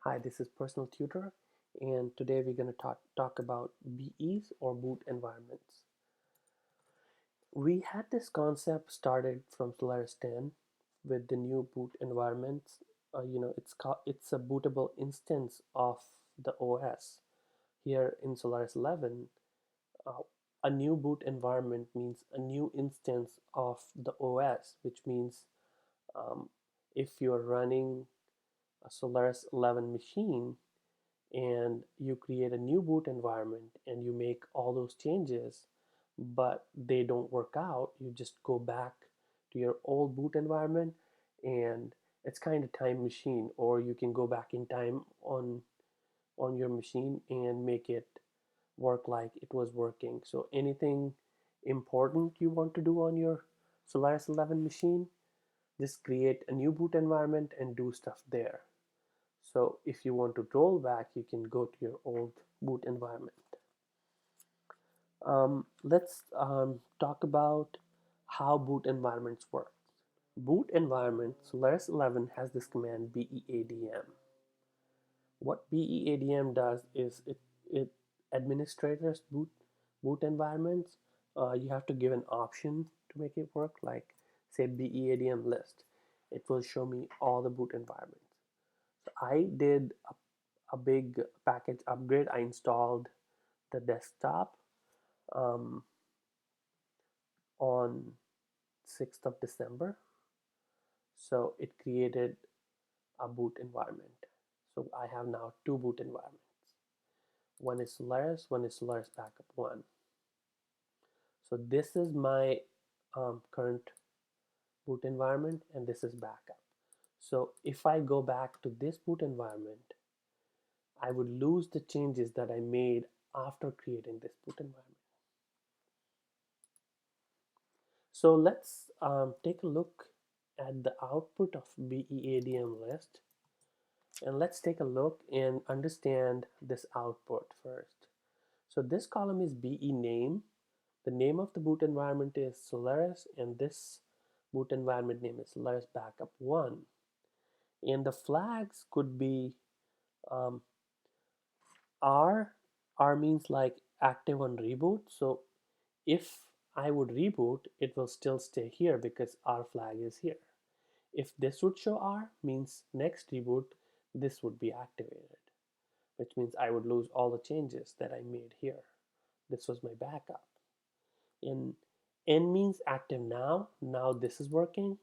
Hi, this is Personal Tutor, and today we're going to talk about BEs or boot environments. We had this concept started from Solaris 10 with the new boot environments. It's a bootable instance of the OS. Here in Solaris 11, uh, a new boot environment means a new instance of the OS, which means um, if you're running a Solaris 11 machine and you create a new boot environment and you make all those changes but they don't work out, you just go back to your old boot environment, and it's kind of time machine, or you can go back in time on your machine and make it work like it was working. So anything important you want to do on your Solaris 11 machine, just create a new boot environment and do stuff there. So if you want to roll back, you can go to your old boot environment. Let's talk about how boot environments work. Boot environment, Solaris 11 has this command beadm. What beadm does is it administrators boot environments. You have to give an option to make it work, like say beadm list. It will show me all the boot environments. So I did a big package upgrade. I installed the desktop um, on 6th of December. So it created a boot environment. So I have now two boot environments. One is Solaris, one is Solaris Backup 1. So this is my current boot environment, and this is backup. So if I go back to this boot environment, I would lose the changes that I made after creating this boot environment. So let's take a look at the output of beadm list, and let's take a look and understand this output first. So this column is BE name. The name of the boot environment is Solaris, and this boot environment name is Solaris Backup 1. And the flags could be um, R. R means like active on reboot. So if I would reboot, it will still stay here because R flag is here. If this would show R, means next reboot, this would be activated, which means I would lose all the changes that I made here. This was my backup. And N means active now. Now this is working,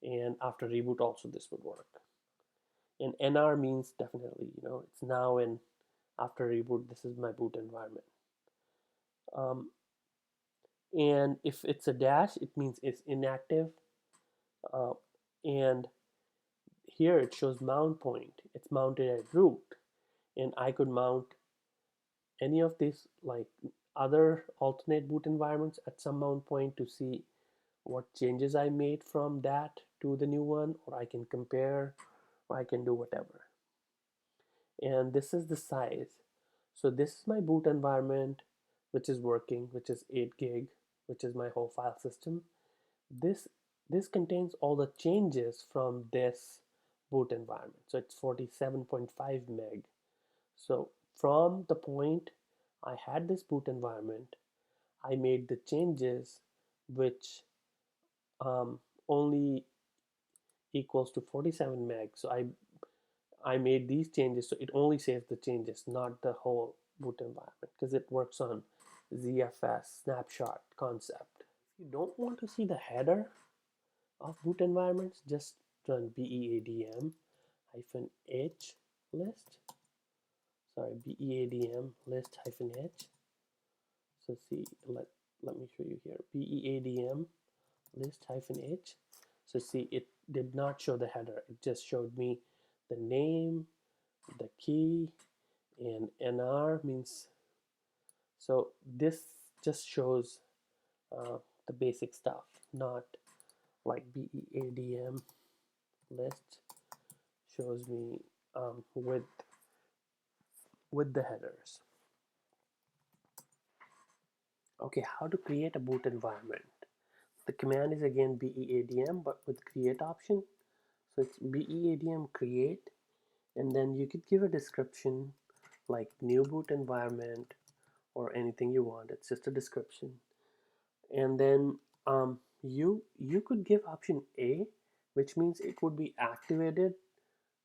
and after reboot also this would work. And NR means definitely, it's now, and after reboot this is my boot environment. And if it's a dash, it means it's inactive. And here it shows mount point. It's mounted at root, and I could mount any of these like other alternate boot environments at some mount point to see what changes I made from that to the new one, or I can compare, or I can do whatever. And this is the size. So this is my boot environment, which is working, which is 8 gig, which is my whole file system. This contains all the changes from this boot environment. So it's 47.5 meg. So from the point I had this boot environment, I made the changes which only equals to 47 meg. So I made these changes, so it only saves the changes, not the whole boot environment, because it works on ZFS snapshot concept. If you don't want to see the header of boot environments, just run beadm -h list. Sorry, beadm list -h. So see, let me show you here. Beadm list -h. So see, it did not show the header. It just showed me the name, the key, and NR means. So this just shows the basic stuff, not like beadm list shows me with the headers. Okay, how to create a boot environment? The command is again beadm, but with create option. So it's beadm create, And then you could give a description like new boot environment or anything you want. It's just a description. And then you could give option A, which means it would be activated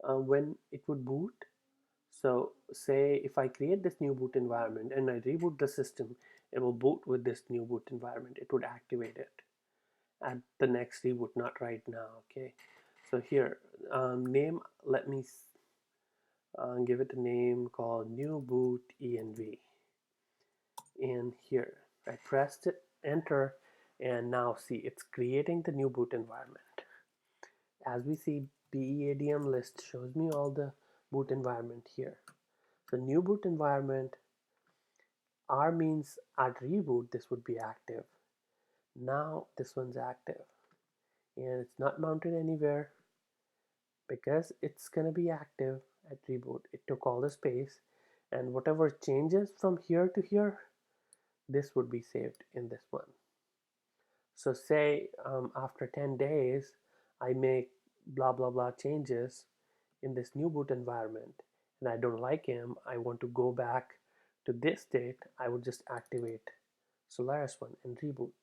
when it would boot. So say if I create this new boot environment and I reboot the system, it will boot with this new boot environment. It would activate it at the next reboot, not right now. Okay, so here name, let me give it a name called new boot env, and here I pressed it, enter, and now see it's creating the new boot environment. As we see, BEADM list shows me all the boot environment here. So new boot environment, R means at reboot this would be active. Now this one's active and it's not mounted anywhere because it's gonna be active at reboot. It took all the space, and whatever changes from here to here, this would be saved in this one. So say after 10 days I make blah blah blah changes in this new boot environment and I don't like him, I want to go back to this state, I would just activate Solaris one and reboot.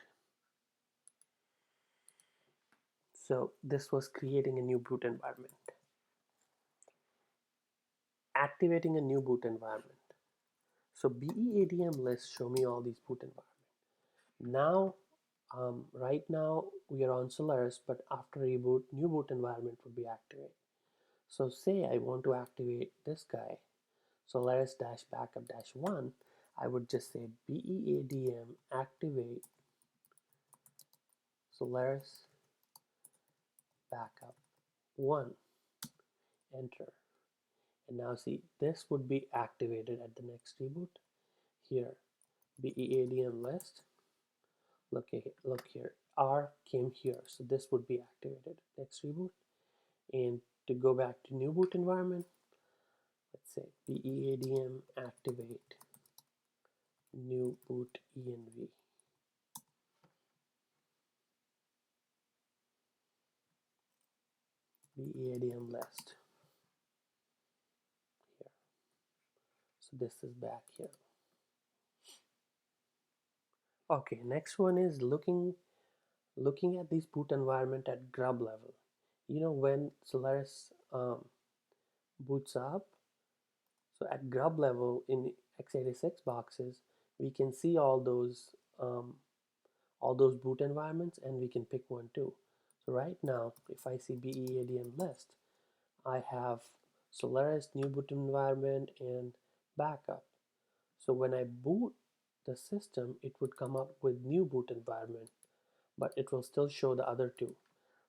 So this was creating a new boot environment. Activating a new boot environment. So BEADM list show me all these boot environment. Now, right now we are on Solaris, but after reboot, new boot environment would be activated. So say I want to activate this guy, Solaris-backup-1, I would just say BEADM activate Solaris backup 1, enter. And now see, this would be activated at the next reboot. Here, BEADM list, look here, R came here, so this would be activated next reboot. And to go back to new boot environment, let's say BEADM activate new boot env. BEADM list here. So this is back here. Okay, next one is looking at this boot environment at grub level. You know, when Solaris boots up, so at grub level in x86 boxes, we can see all those boot environments, and we can pick one too. So right now, if I see BEADM list, I have Solaris new boot environment and backup. So when I boot the system, it would come up with new boot environment, but it will still show the other two.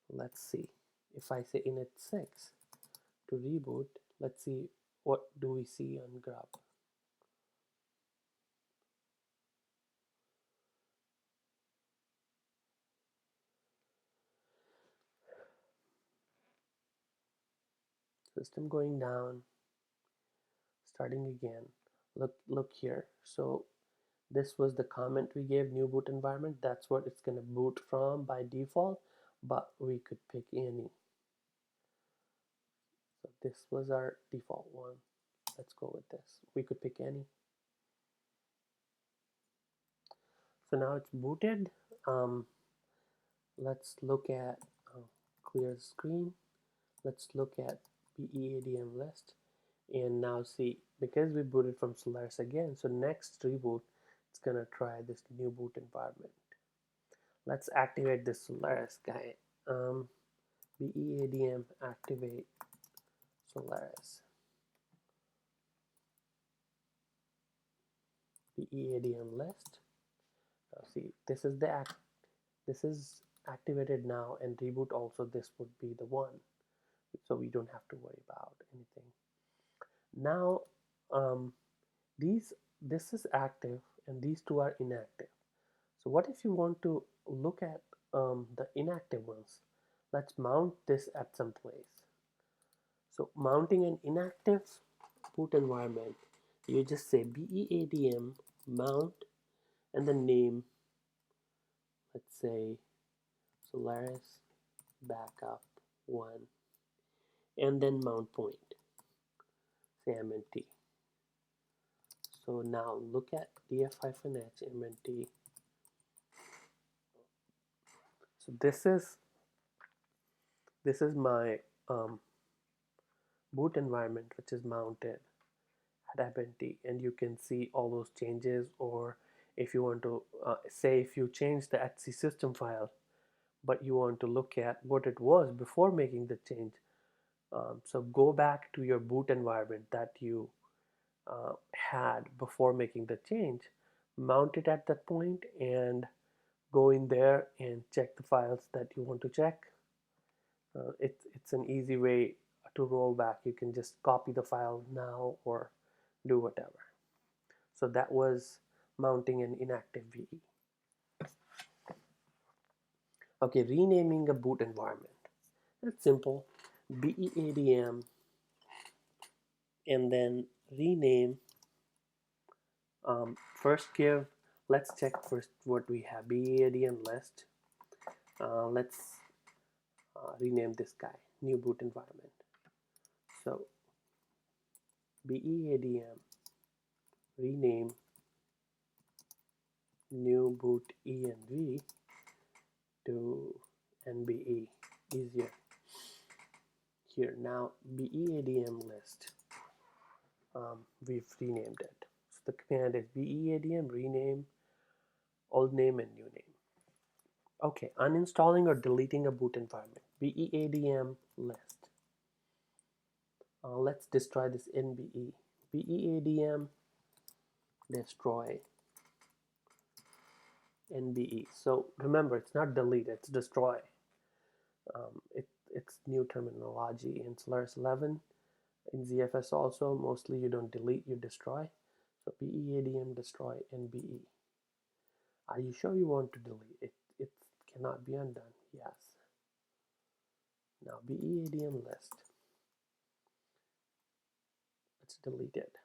Let's see. If I say init 6 to reboot, let's see what do we see on grub. System going down, starting again. Look here. So this was the comment we gave, new boot environment. That's what it's going to boot from by default, but we could pick any. So this was our default one. Let's go with this. We could pick any. So now it's booted. Let's look at clear the screen. Let's look at BEADM list, and now see, because we booted from Solaris again, so next reboot it's gonna try this new boot environment. Let's activate this Solaris guy. BEADM activate Solaris. BEADM list. Now see, this is activated now, and reboot also, this would be the one, so we don't have to worry about anything. Now this is active and these two are inactive. So what if you want to look at the inactive ones? Let's mount this at some place. So mounting an inactive boot environment, you just say BEADM mount and the name, let's say Solaris backup 1, and then mount point. say mnt. So now look at df-h mnt. So this is my boot environment, which is mounted at mnt, and you can see all those changes. Or if you want to say, if you change the etc system file but you want to look at what it was before making the change, so go back to your boot environment that you had before making the change, mount it at that point, and go in there and check the files that you want to check. It's an easy way to roll back. You can just copy the file now or do whatever. So that was mounting an inactive VE. Okay, renaming a boot environment. That's simple. BEADM and then rename. First give, let's check first what we have. BEADM list. Let's rename this guy, new boot environment. So BEADM rename new boot ENV to NBE, easier. Here now BEADM list, we've renamed it. So the command is BEADM rename old name and new name. Okay, uninstalling or deleting a boot environment. BEADM list. Let's destroy this NBE. BEADM destroy NBE. So remember, it's not delete, it's destroy. It's new terminology in Solaris 11. In ZFS also, mostly you don't delete, you destroy. So BEADM destroy NBE. Are you sure you want to delete it? It cannot be undone. Yes. Now BEADM list. Let's delete it.